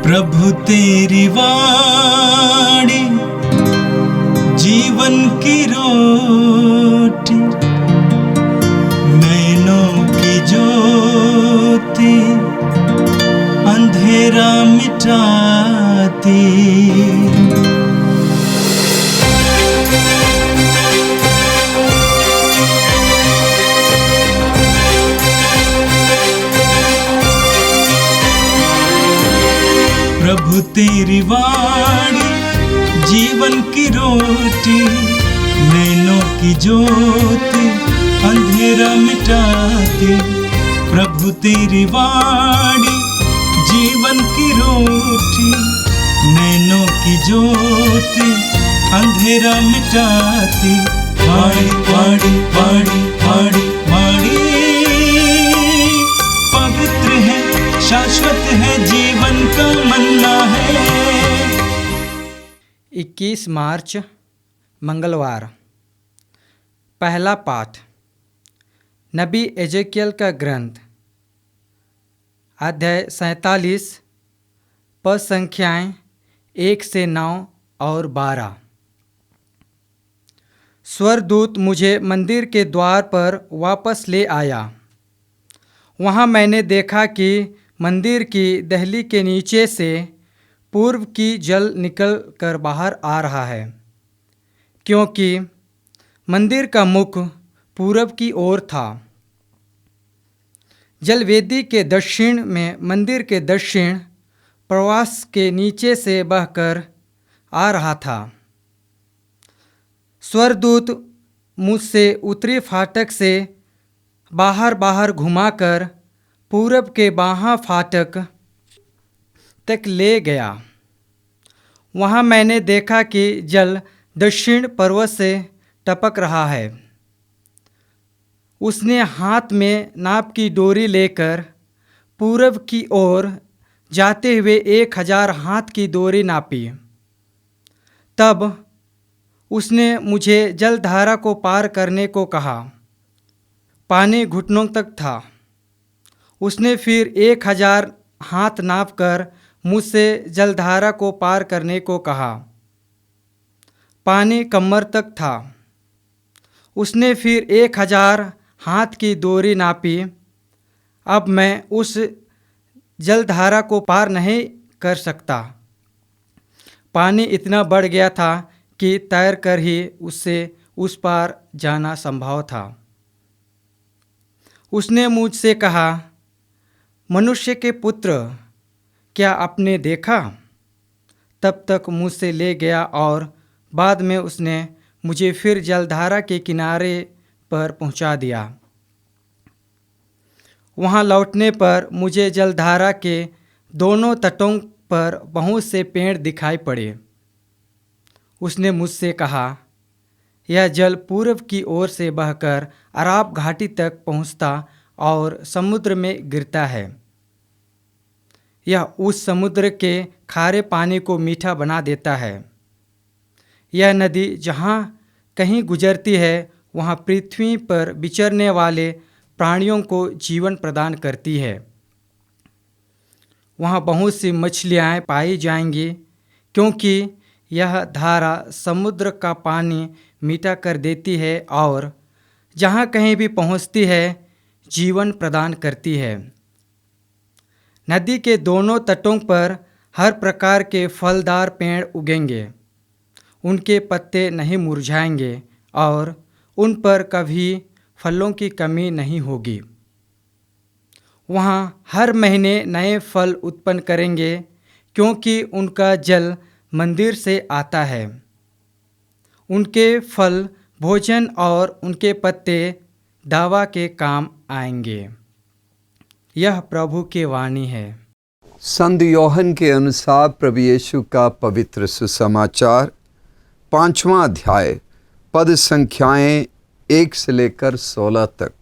प्रभु तेरी वाणी जीवन की रोटी, नैनों की ज्योति अंधेरा मिटाती। प्रभु तेरी वाणी जीवन की रोटी, नैनों की ज्योति अंधेरा मिटाती। प्रभु तेरी वाणी जीवन की रोटी, नैनों की ज्योति अंधेरा मिटाती। वाणी वाणी वाणी वाणी वाणी पवित्र है, शाश्वत है, जीवन का मन्ना है। 21 मार्च मंगलवार। पहला पाठ नबी एजेकियल का ग्रंथ, अध्याय 47, पद संख्याएँ 1 से 9 और 12। स्वर्गदूत मुझे मंदिर के द्वार पर वापस ले आया। वहाँ मैंने देखा कि मंदिर की दहली के नीचे से पूर्व की जल निकल कर बाहर आ रहा है, क्योंकि मंदिर का मुख पूरब की ओर था। जलवेदी के दक्षिण में मंदिर के दक्षिण प्रवास के नीचे से बहकर आ रहा था। स्वर्गदूत मुझसे उत्तरी फाटक से बाहर घुमाकर पूरब के बाहाँ फाटक तक ले गया। वहाँ मैंने देखा कि जल दक्षिण पर्वत से टपक रहा है। उसने हाथ में नाप की डोरी लेकर पूरब की ओर जाते हुए 1000 हाथ की डोरी नापी। तब उसने मुझे जलधारा को पार करने को कहा। पानी घुटनों तक था। उसने फिर 1000 हाथ नापकर मुझसे जलधारा को पार करने को कहा। पानी कमर तक था। उसने फिर 1000 हाथ की डोरी नापी। अब मैं उस जलधारा को पार नहीं कर सकता। पानी इतना बढ़ गया था कि तैर कर ही उससे उस पार जाना संभव था। उसने मुझसे कहा, मनुष्य के पुत्र, क्या आपने देखा? तब तक मुझसे ले गया और बाद में उसने मुझे फिर जलधारा के किनारे पर पहुंचा दिया। वहां लौटने पर मुझे जलधारा के दोनों तटों पर बहुत से पेड़ दिखाई पड़े। उसने मुझसे कहा, यह जल पूर्व की ओर से बहकर अराब घाटी तक पहुंचता और समुद्र में गिरता है। यह उस समुद्र के खारे पानी को मीठा बना देता है। यह नदी जहाँ कहीं गुजरती है, वहाँ पृथ्वी पर विचरने वाले प्राणियों को जीवन प्रदान करती है। वहाँ बहुत सी मछलियाँ पाई जाएंगी, क्योंकि यह धारा समुद्र का पानी मीठा कर देती है और जहाँ कहीं भी पहुँचती है जीवन प्रदान करती है। नदी के दोनों तटों पर हर प्रकार के फलदार पेड़ उगेंगे। उनके पत्ते नहीं मुरझाएंगे और उन पर कभी फलों की कमी नहीं होगी। वहाँ हर महीने नए फल उत्पन्न करेंगे, क्योंकि उनका जल मंदिर से आता है। उनके फल भोजन और उनके पत्ते दवा के काम आएंगे। यह प्रभु की वाणी है। संत यूहन्ना के अनुसार प्रभु यीशु का पवित्र सुसमाचार, 5वां अध्याय, पद संख्याएं 1 से लेकर 16 तक।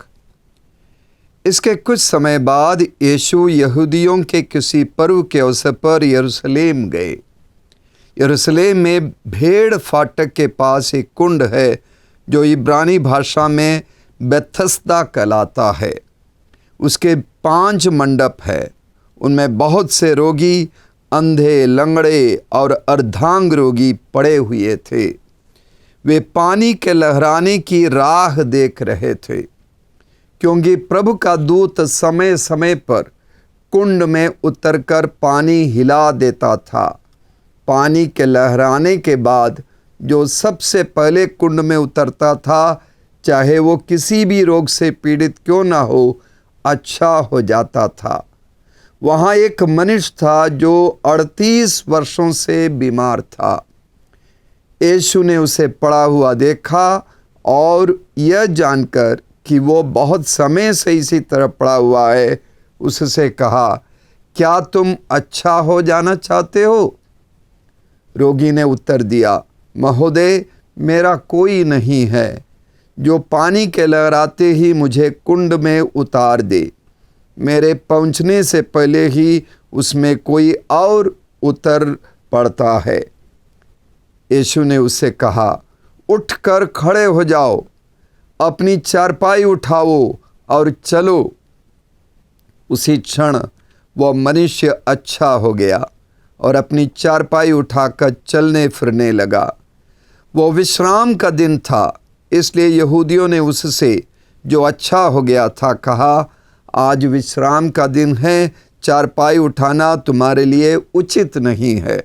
इसके कुछ समय बाद यीशु यहूदियों के किसी पर्व के अवसर पर यरूशलेम गए। यरूशलेम में भेड़ फाटक के पास एक कुंड है, जो इब्रानी भाषा में बेथस्दा कहलाता है। उसके 5 मंडप है। उनमें बहुत से रोगी अंधे, लंगड़े और अर्धांग रोगी पड़े हुए थे। वे पानी के लहराने की राह देख रहे थे, क्योंकि प्रभु का दूत समय समय पर कुंड में उतरकर पानी हिला देता था। पानी के लहराने के बाद जो सबसे पहले कुंड में उतरता था, चाहे वो किसी भी रोग से पीड़ित क्यों ना हो, अच्छा हो जाता था। वहाँ एक मनुष्य था जो 38 वर्षों से बीमार था। यीशु ने उसे पड़ा हुआ देखा और यह जानकर कि वो बहुत समय से इसी तरह पड़ा हुआ है, उससे कहा, क्या तुम अच्छा हो जाना चाहते हो? रोगी ने उत्तर दिया, महोदय, मेरा कोई नहीं है जो पानी के लहराते ही मुझे कुंड में उतार दे। मेरे पहुंचने से पहले ही उसमें कोई और उतर पड़ता है। यीशु ने उससे कहा, उठकर खड़े हो जाओ, अपनी चारपाई उठाओ और चलो। उसी क्षण वह मनुष्य अच्छा हो गया और अपनी चारपाई उठाकर चलने फिरने लगा। वो विश्राम का दिन था, इसलिए यहूदियों ने उससे, जो अच्छा हो गया था, कहा, आज विश्राम का दिन है, चारपाई उठाना तुम्हारे लिए उचित नहीं है।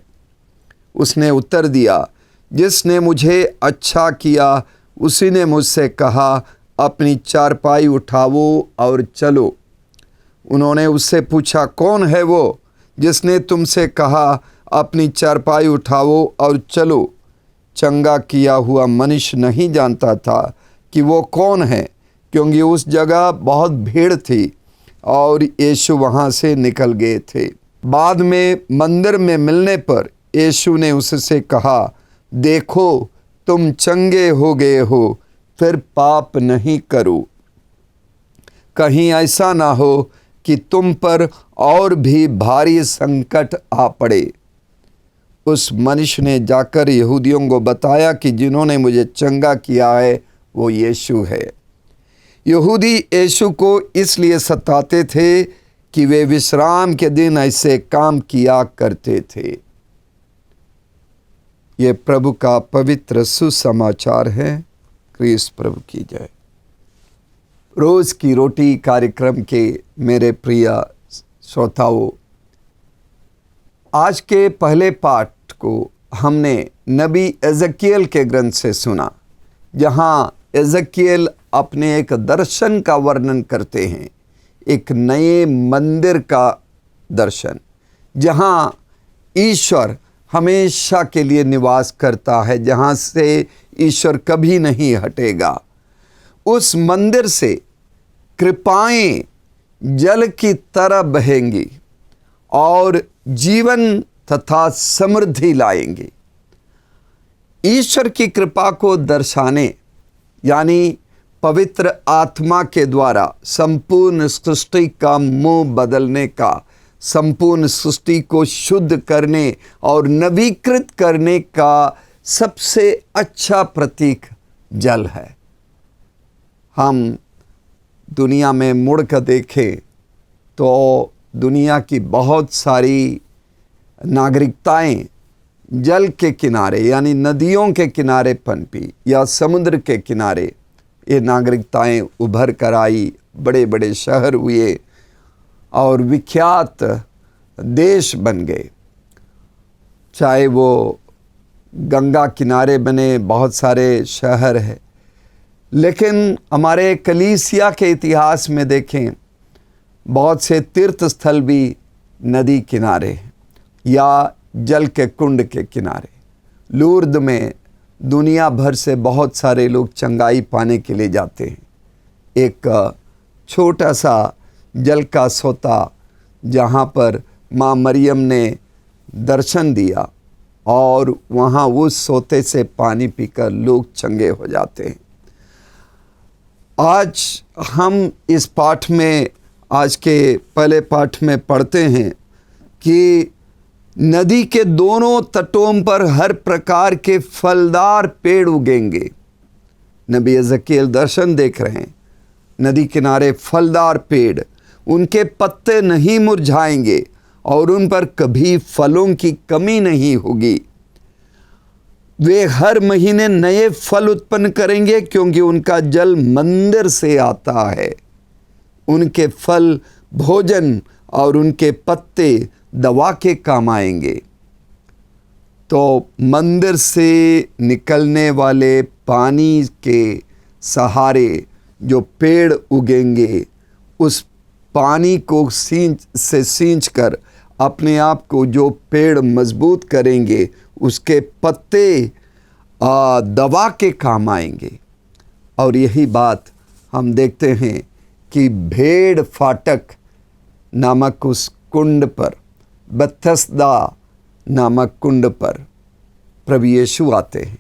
उसने उत्तर दिया, जिसने मुझे अच्छा किया उसी ने मुझसे कहा, अपनी चारपाई उठाओ और चलो। उन्होंने उससे पूछा, कौन है वो जिसने तुमसे कहा, अपनी चारपाई उठाओ और चलो? चंगा किया हुआ मनुष्य नहीं जानता था कि वो कौन है, क्योंकि उस जगह बहुत भीड़ थी और यीशु वहाँ से निकल गए थे। बाद में मंदिर में मिलने पर यीशु ने उससे कहा, देखो, तुम चंगे हो गए हो, फिर पाप नहीं करो। कहीं ऐसा ना हो कि तुम पर और भी भारी संकट आ पड़े। उस मनुष्य ने जाकर यहूदियों को बताया कि जिन्होंने मुझे चंगा किया है वो यीशु है। यहूदी यीशु को इसलिए सताते थे कि वे विश्राम के दिन ऐसे काम किया करते थे। ये प्रभु का पवित्र सुसमाचार है। क्रिस्त प्रभु की जय। रोज की रोटी कार्यक्रम के मेरे प्रिय श्रोताओं, आज के पहले पाठ को हमने नबी एजकियल के ग्रंथ से सुना, जहां एजकियल अपने एक दर्शन का वर्णन करते हैं, एक नए मंदिर का दर्शन, जहां ईश्वर हमेशा के लिए निवास करता है, जहां से ईश्वर कभी नहीं हटेगा। उस मंदिर से कृपाएं जल की तरह बहेंगी और जीवन तथा समृद्धि लाएंगी। ईश्वर की कृपा को दर्शाने, यानी पवित्र आत्मा के द्वारा संपूर्ण सृष्टि का मुंह बदलने का, संपूर्ण सृष्टि को शुद्ध करने और नवीकृत करने का सबसे अच्छा प्रतीक जल है। हम दुनिया में मुड़ कर देखें तो दुनिया की बहुत सारी नागरिकताएं जल के किनारे, यानी नदियों के किनारे पनपी या समुद्र के किनारे ये नागरिकताएं उभर कर आई, बड़े बड़े शहर हुए और विख्यात देश बन गए। चाहे वो गंगा किनारे बने बहुत सारे शहर हैं, लेकिन हमारे कलीसिया के इतिहास में देखें बहुत से तीर्थ स्थल भी नदी किनारे हैं या जल के कुंड के किनारे। लूर्द में दुनिया भर से बहुत सारे लोग चंगाई पाने के लिए जाते हैं। एक छोटा सा जल का सोता जहाँ पर माँ मरियम ने दर्शन दिया और वहाँ उस सोते से पानी पीकर लोग चंगे हो जाते हैं। आज हम इस पाठ में, आज के पहले पाठ में पढ़ते हैं कि नदी के दोनों तटों पर हर प्रकार के फलदार पेड़ उगेंगे। नबी एजकियल दर्शन देख रहे हैं, नदी किनारे फलदार पेड़, उनके पत्ते नहीं मुरझाएंगे और उन पर कभी फलों की कमी नहीं होगी। वे हर महीने नए फल उत्पन्न करेंगे क्योंकि उनका जल मंदिर से आता है। उनके फल भोजन और उनके पत्ते दवा के काम आएंगे। तो मंदिर से निकलने वाले पानी के सहारे जो पेड़ उगेंगे, उस पानी को सींच कर अपने आप को जो पेड़ मजबूत करेंगे, उसके पत्ते दवा के काम आएंगे। और यही बात हम देखते हैं कि भेड़ फाटक नामक उस कुंड पर, बेथस्दा नामक कुंड पर प्रभु यीशु आते हैं।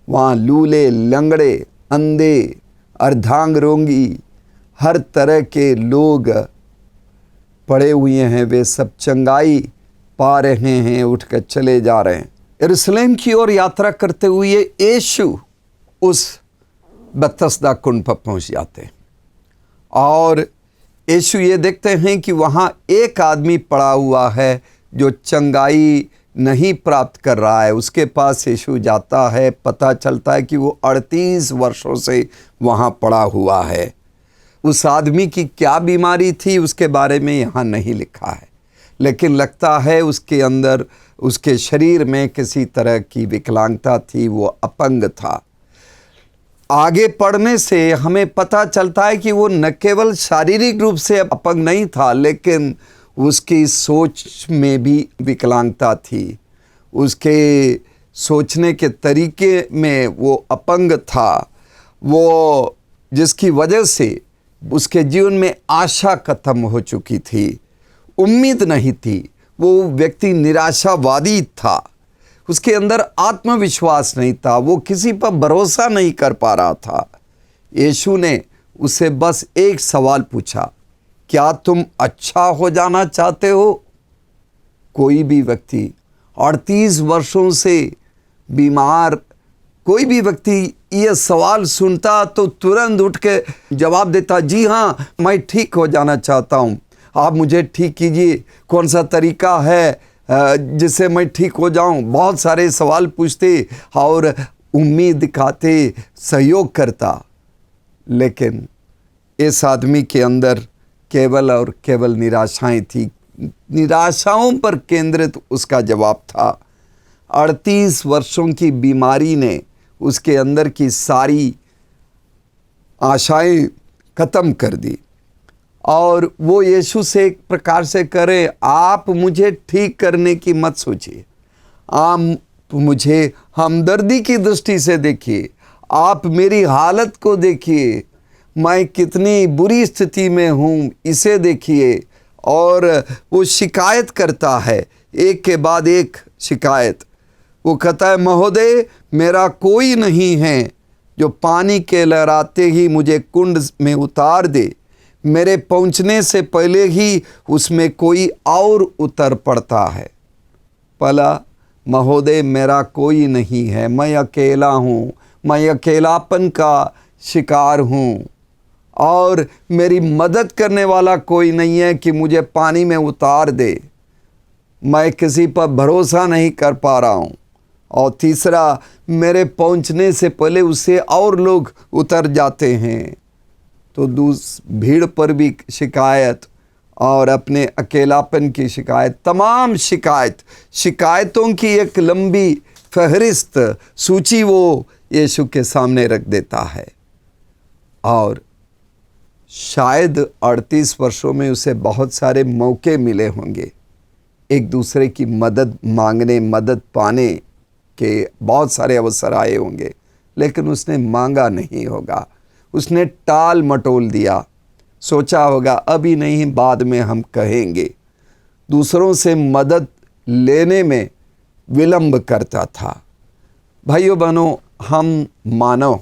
वहाँ लूले, लंगड़े, अंधे, अर्धांगरोंगी, हर तरह के लोग पड़े हुए हैं। वे सब चंगाई पा रहे हैं, उठकर चले जा रहे हैं। यरूशलेम की ओर यात्रा करते हुए यीशु उस बेथस्दा कुंड पर पहुंच जाते हैं और यीशु ये देखते हैं कि वहाँ एक आदमी पड़ा हुआ है जो चंगाई नहीं प्राप्त कर रहा है। उसके पास यीशु जाता है, पता चलता है कि वो 38 वर्षों से वहाँ पड़ा हुआ है। उस आदमी की क्या बीमारी थी उसके बारे में यहाँ नहीं लिखा है, लेकिन लगता है उसके अंदर, उसके शरीर में किसी तरह की विकलांगता थी, वो अपंग था। आगे पढ़ने से हमें पता चलता है कि वो न केवल शारीरिक रूप से अपंग नहीं था, लेकिन उसकी सोच में भी विकलांगता थी। उसके सोचने के तरीके में वो अपंग था, वो जिसकी वजह से उसके जीवन में आशा खत्म हो चुकी थी, उम्मीद नहीं थी। वो व्यक्ति निराशावादी था, उसके अंदर आत्मविश्वास नहीं था, वो किसी पर भरोसा नहीं कर पा रहा था। यीशु ने उससे बस एक सवाल पूछा, क्या तुम अच्छा हो जाना चाहते हो? कोई भी व्यक्ति 38 वर्षों से बीमार कोई भी व्यक्ति यह सवाल सुनता तो तुरंत उठ के जवाब देता, जी हाँ, मैं ठीक हो जाना चाहता हूँ, आप मुझे ठीक कीजिए, कौन सा तरीका है जिससे मैं ठीक हो जाऊं। बहुत सारे सवाल पूछते और उम्मीद दिखाते, सहयोग करता। लेकिन इस आदमी के अंदर केवल और केवल निराशाएं थी। निराशाओं पर केंद्रित उसका जवाब था। 38 वर्षों की बीमारी ने उसके अंदर की सारी आशाएं खत्म कर दी और वो यीशु से एक प्रकार से करे, आप मुझे ठीक करने की मत सोचिए, आप मुझे हमदर्दी की दृष्टि से देखिए, आप मेरी हालत को देखिए, मैं कितनी बुरी स्थिति में हूँ, इसे देखिए। और वो शिकायत करता है, एक के बाद एक शिकायत। वो कहता है, महोदय, मेरा कोई नहीं है जो पानी के लहराते ही मुझे कुंड में उतार दे, मेरे पहुंचने से पहले ही उसमें कोई और उतर पड़ता है। भला महोदय, मेरा कोई नहीं है, मैं अकेला हूँ, मैं अकेलापन का शिकार हूँ और मेरी मदद करने वाला कोई नहीं है कि मुझे पानी में उतार दे, मैं किसी पर भरोसा नहीं कर पा रहा हूँ। और तीसरा, मेरे पहुंचने से पहले उससे और लोग उतर जाते हैं। तो भीड़ पर भी शिकायत और अपने अकेलापन की शिकायत, तमाम शिकायतों की एक लंबी फहरिस्त सूची वो यीशु के सामने रख देता है। और शायद 38 वर्षों में उसे बहुत सारे मौके मिले होंगे, एक दूसरे की मदद मांगने, मदद पाने के बहुत सारे अवसर आए होंगे, लेकिन उसने मांगा नहीं होगा, उसने टाल मटोल दिया, सोचा होगा अभी नहीं, बाद में हम कहेंगे। दूसरों से मदद लेने में विलंब करता था। भाइयों बहनों, हम मानव,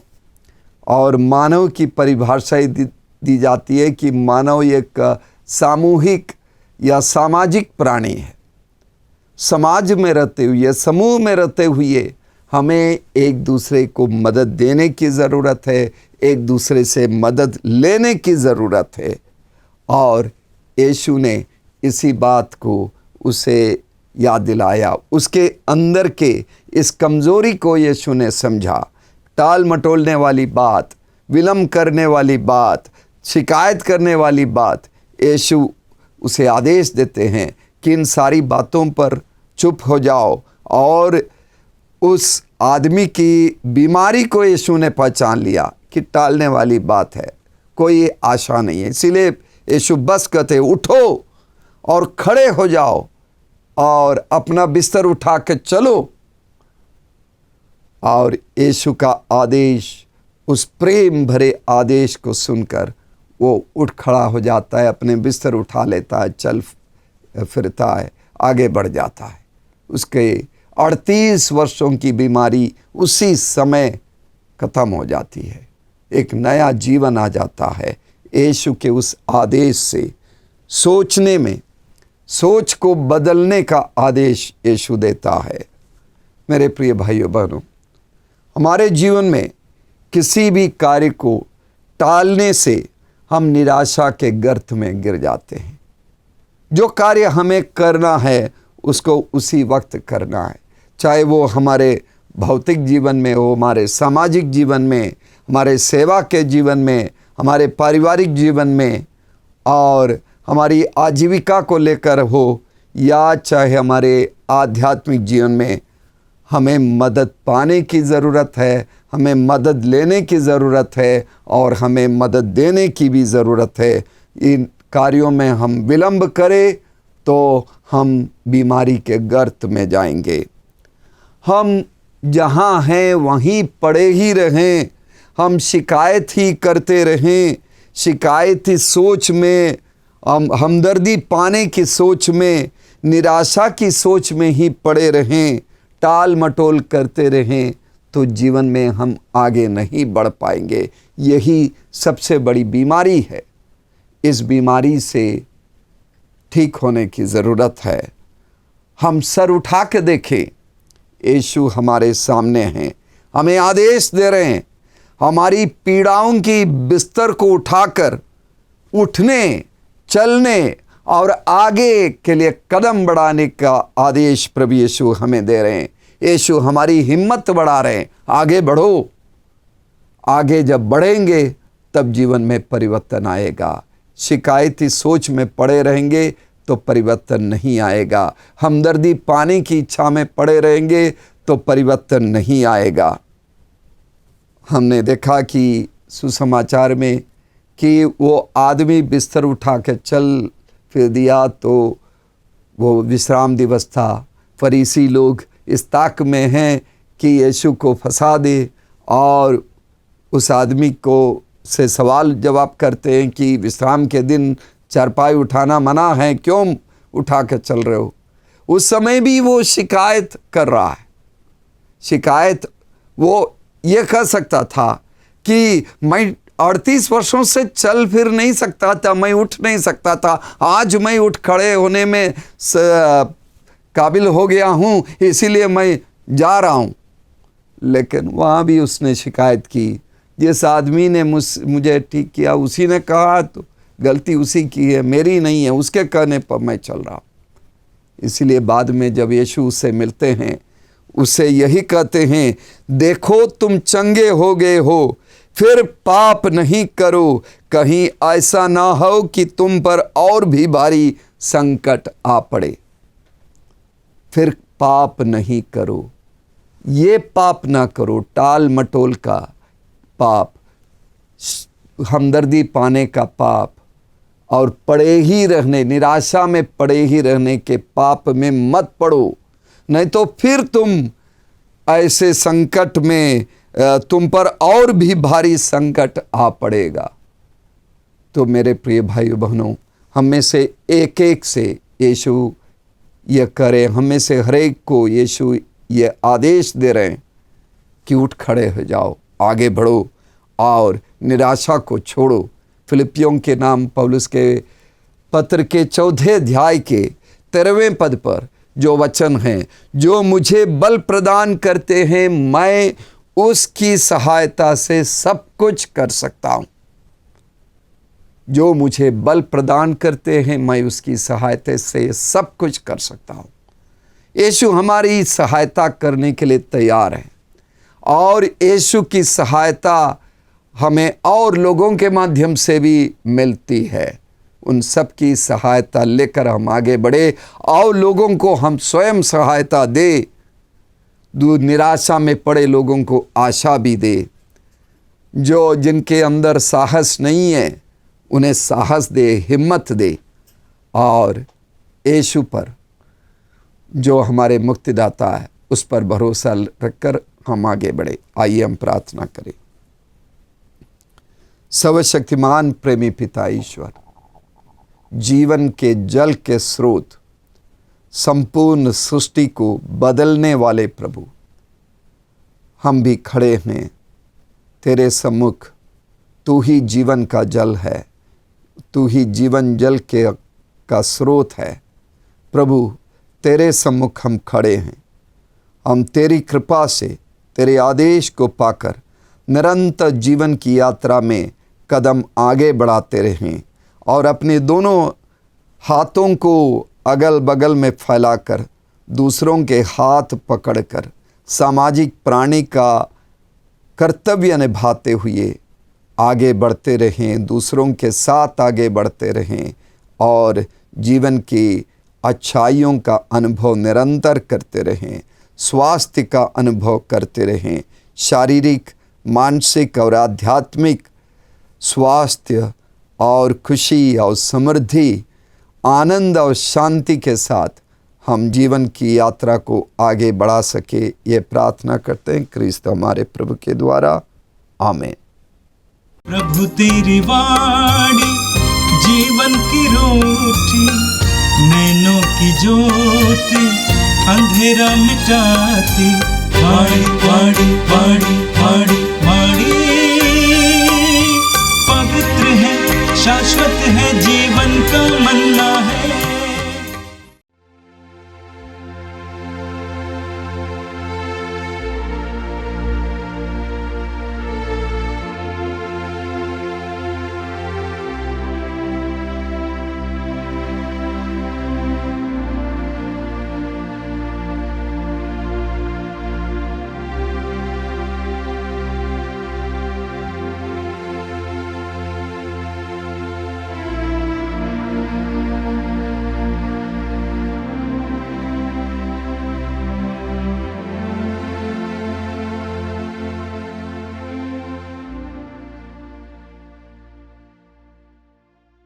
और मानव की परिभाषा दी जाती है कि मानव एक सामूहिक या सामाजिक प्राणी है। समाज में रहते हुए, समूह में रहते हुए हमें एक दूसरे को मदद देने की ज़रूरत है, एक दूसरे से मदद लेने की ज़रूरत है। और यीशु ने इसी बात को उसे याद दिलाया। उसके अंदर के इस कमज़ोरी को यीशु ने समझा। टाल मटोलने वाली बात, विलम्ब करने वाली बात, शिकायत करने वाली बात, यीशु उसे आदेश देते हैं कि इन सारी बातों पर चुप हो जाओ। और उस आदमी की बीमारी को यीशु ने पहचान लिया कि टालने वाली बात है, कोई आशा नहीं है। इसीलिए यीशु बस कहते उठो और खड़े हो जाओ और अपना बिस्तर उठा के चलो। और यीशु का आदेश, उस प्रेम भरे आदेश को सुनकर वो उठ खड़ा हो जाता है, अपने बिस्तर उठा लेता है, चल फिरता है, आगे बढ़ जाता है। उसके 38 वर्षों की बीमारी उसी समय खत्म हो जाती है, एक नया जीवन आ जाता है यीशु के उस आदेश से। सोचने में, सोच को बदलने का आदेश यीशु देता है। मेरे प्रिय भाइयों बहनों, हमारे जीवन में किसी भी कार्य को टालने से हम निराशा के गर्त में गिर जाते हैं। जो कार्य हमें करना है उसको उसी वक्त करना है, चाहे वो हमारे भौतिक जीवन में हो, हमारे सामाजिक जीवन में, हमारे सेवा के जीवन में, हमारे पारिवारिक जीवन में, और हमारी आजीविका को लेकर हो, या चाहे हमारे आध्यात्मिक जीवन में। हमें मदद पाने की ज़रूरत है, हमें मदद लेने की ज़रूरत है, और हमें मदद देने की भी ज़रूरत है। इन कार्यों में हम विलंब करें तो हम बीमारी के गर्त में जाएंगे। हम जहाँ हैं वहीं पड़े ही रहें, हम शिकायत ही करते रहें, शिकायती सोच में, हमदर्दी पाने की सोच में, निराशा की सोच में ही पड़े रहें, टाल मटोल करते रहें, तो जीवन में हम आगे नहीं बढ़ पाएंगे। यही सबसे बड़ी बीमारी है। इस बीमारी से ठीक होने की ज़रूरत है। हम सर उठा के देखें, यीशु हमारे सामने हैं, हमें आदेश दे रहे हैं हमारी पीड़ाओं की बिस्तर को उठाकर उठने, चलने और आगे के लिए कदम बढ़ाने का आदेश प्रभु यीशु हमें दे रहे हैं। यीशु हमारी हिम्मत बढ़ा रहे हैं, आगे बढ़ो। आगे जब बढ़ेंगे तब जीवन में परिवर्तन आएगा। शिकायती सोच में पड़े रहेंगे तो परिवर्तन नहीं आएगा। हमदर्दी पाने की इच्छा में पड़े रहेंगे तो परिवर्तन नहीं आएगा। हमने देखा कि सुसमाचार में कि वो आदमी बिस्तर उठा के चल फिर दिया, तो वो विश्राम दिवस था। फरीसी लोग इस ताक में हैं कि यीशु को फंसा दे, और उस आदमी को से सवाल जवाब करते हैं कि विश्राम के दिन चारपाई उठाना मना है, क्यों उठा के चल रहे हो। उस समय भी वो शिकायत कर रहा है। शिकायत वो ये कह सकता था कि मैं 38 वर्षों से चल फिर नहीं सकता था, मैं उठ नहीं सकता था, आज मैं उठ खड़े होने में काबिल हो गया हूँ, इसीलिए मैं जा रहा हूँ। लेकिन वहाँ भी उसने शिकायत की, जिस आदमी ने मुझे ठीक किया उसी ने कहा, तो गलती उसी की है, मेरी नहीं है, उसके कहने पर मैं चल रहा हूँ। इसीलिए बाद में जब यीशु उससे मिलते हैं, उससे यही कहते हैं, देखो तुम चंगे हो गए हो, फिर पाप नहीं करो, कहीं ऐसा ना हो कि तुम पर और भी भारी संकट आ पड़े। फिर पाप नहीं करो, ये पाप ना करो, टाल मटोल का पाप, हमदर्दी पाने का पाप, और पड़े ही रहने, निराशा में पड़े ही रहने के पाप में मत पड़ो, नहीं तो फिर तुम ऐसे संकट में तुम पर और भी भारी संकट आ पड़ेगा। तो मेरे प्रिय भाइयों बहनों, हम में से एक एक से यीशु ये करे, हम में से हर एक को यीशु ये आदेश दे रहे हैं कि उठ खड़े हो जाओ, आगे बढ़ो और निराशा को छोड़ो। फिलिपियों के नाम पौलुस के पत्र के 4 अध्याय के 13वें पद पर जो वचन हैं, जो मुझे बल प्रदान करते हैं, मैं उसकी सहायता से सब कुछ कर सकता हूँ। जो मुझे बल प्रदान करते हैं, मैं उसकी सहायता से सब कुछ कर सकता हूँ। यीशु हमारी सहायता करने के लिए तैयार है और यीशु की सहायता हमें और लोगों के माध्यम से भी मिलती है। उन सब की सहायता लेकर हम आगे बढ़े और लोगों को हम स्वयं सहायता दे। दूर निराशा में पड़े लोगों को आशा भी दे। जो जिनके अंदर साहस नहीं है उन्हें साहस दे, हिम्मत दे और यीशु पर जो हमारे मुक्तिदाता है उस पर भरोसा रखकर हम आगे बढ़े। आइए हम प्रार्थना करें। सर्वशक्तिमान प्रेमी पिता ईश्वर, जीवन के जल के स्रोत, संपूर्ण सृष्टि को बदलने वाले प्रभु, हम भी खड़े हैं तेरे सम्मुख। तू ही जीवन का जल है, तू ही जीवन जल का स्रोत है। प्रभु तेरे सम्मुख हम खड़े हैं। हम तेरी कृपा से, तेरे आदेश को पाकर निरंतर जीवन की यात्रा में कदम आगे बढ़ाते रहें और अपने दोनों हाथों को अगल बगल में फैलाकर दूसरों के हाथ पकड़कर सामाजिक प्राणी का कर्तव्य निभाते हुए आगे बढ़ते रहें, दूसरों के साथ आगे बढ़ते रहें और जीवन की अच्छाइयों का अनुभव निरंतर करते रहें, स्वास्थ्य का अनुभव करते रहें, शारीरिक, मानसिक और आध्यात्मिक स्वास्थ्य और खुशी और समृद्धि, आनंद और शांति के साथ हम जीवन की यात्रा को आगे बढ़ा सके, ये प्रार्थना करते हैं क्रिस्त हमारे प्रभु के द्वारा। आमीन। प्रभु तेरी वाणी जीवन की रोटी, नैनों की ज्योति अंधेरा मिटाती। वाणी वाणी वाणी वाणी वाणी पवित्र है, शाश्वत है जीवन का मन।